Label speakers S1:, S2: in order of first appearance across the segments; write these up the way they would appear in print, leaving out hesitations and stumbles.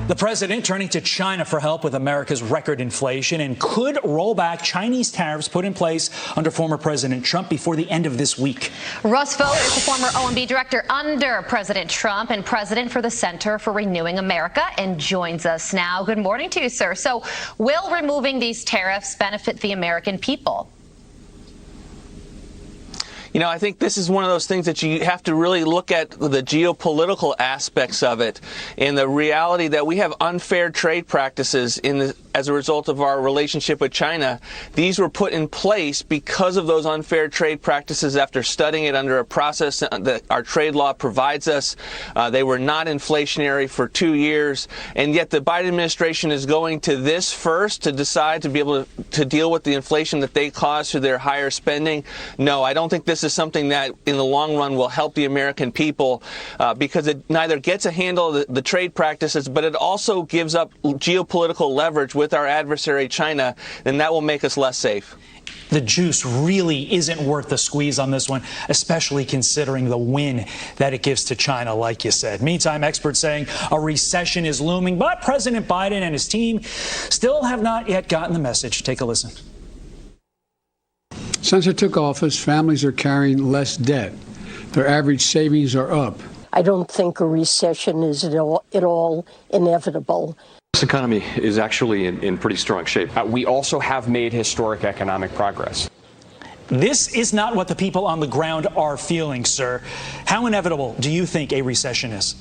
S1: The president turning to China for help with America's record inflation and could roll back Chinese tariffs put in place under former President Trump before the end of this week.
S2: Russ Vought is the former OMB director under President Trump and president for the Center for Renewing America and joins us now. Good morning to you, sir. So will removing these tariffs benefit the American people?
S3: You know, I think this is one of those things that you have to really look at the geopolitical aspects of it and the reality that we have unfair trade practices as a result of our relationship with China. These were put in place because of those unfair trade practices after studying it under a process that our trade law provides us. They were not inflationary for 2 years, and yet the Biden administration is going to this first to decide to be able to deal with the inflation that they caused through their higher spending. No, I don't think this is something that in the long run will help the American people because it neither gets a handle of the trade practices, but it also gives up geopolitical leverage with our adversary China, and that will make us less safe.
S1: The juice really isn't worth the squeeze on this one, especially considering the win that it gives to China, like you said. Meantime, experts saying a recession is looming, but President Biden and his team still have not yet gotten the message. Take a listen.
S4: Since I took office, families are carrying less debt. Their average savings are up.
S5: I don't think a recession is at all inevitable.
S6: This economy is actually in pretty strong shape.
S7: We also have made historic economic progress.
S1: This is not what the people on the ground are feeling, sir. How inevitable do you think a recession is?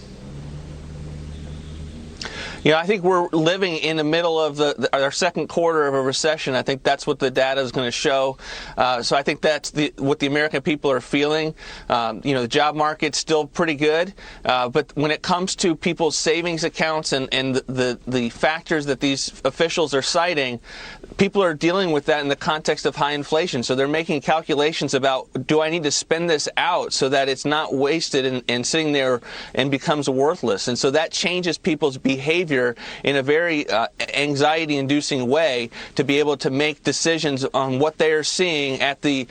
S3: You know, I think we're living in the middle of our second quarter of a recession. I think that's what the data is going to show. So I think that's what the American people are feeling. You know, the job market's still pretty good. But when it comes to people's savings accounts and the factors that these officials are citing, people are dealing with that in the context of high inflation. So they're making calculations about, do I need to spend this out so that it's not wasted and sitting there and becomes worthless? And so that changes people's behavior in a very anxiety-inducing way to be able to make decisions on what they are seeing at the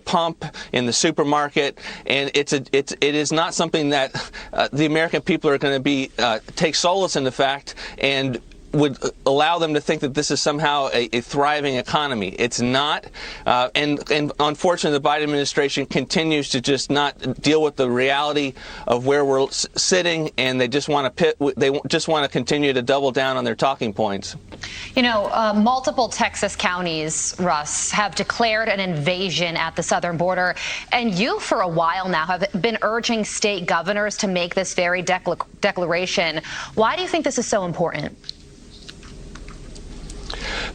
S3: pump, in the supermarket, and it is not something that the American people are going to be take solace in the fact and would allow them to think that this is somehow a thriving economy. It's not, and unfortunately, the Biden administration continues to just not deal with the reality of where we're sitting, and they just want to continue to double down on their talking points.
S2: You know, multiple Texas counties, Russ, have declared an invasion at the southern border, and you, for a while now, have been urging state governors to make this very declaration. Why do you think this is so important?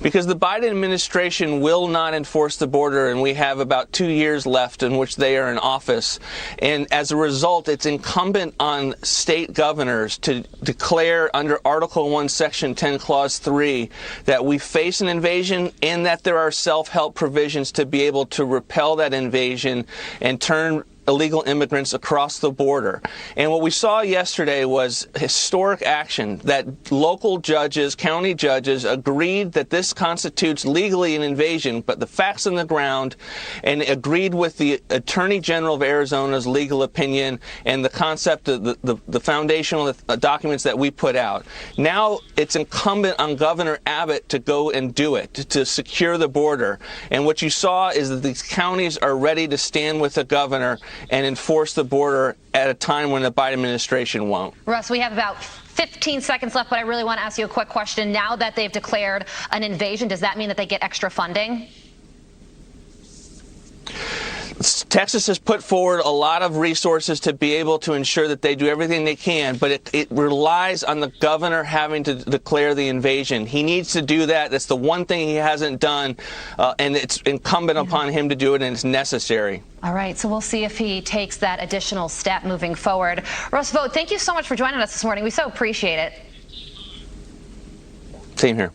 S3: Because the Biden administration will not enforce the border, and we have about 2 years left in which they are in office. And as a result, it's incumbent on state governors to declare under Article 1, Section 10, Clause 3, that we face an invasion and that there are self-help provisions to be able to repel that invasion and turn illegal immigrants across the border. And what we saw yesterday was historic action that local judges, county judges, agreed that this constitutes legally an invasion, but the facts on the ground, and agreed with the Attorney General of Arizona's legal opinion and the concept of the foundational documents that we put out. Now it's incumbent on Governor Abbott to go and do it, to secure the border. And what you saw is that these counties are ready to stand with the governor and enforce the border at a time when the Biden administration won't.
S2: Russ, we have about 15 seconds left, but I really want to ask you a quick question. Now that they've declared an invasion, does that mean that they get extra funding?
S3: Texas has put forward a lot of resources to be able to ensure that they do everything they can, but it relies on the governor having to declare the invasion. He needs to do that. That's the one thing he hasn't done, and it's incumbent upon him to do it, and it's necessary.
S2: All right, so we'll see if he takes that additional step moving forward. Russ Vought, thank you so much for joining us this morning. We so appreciate it.
S3: Same here.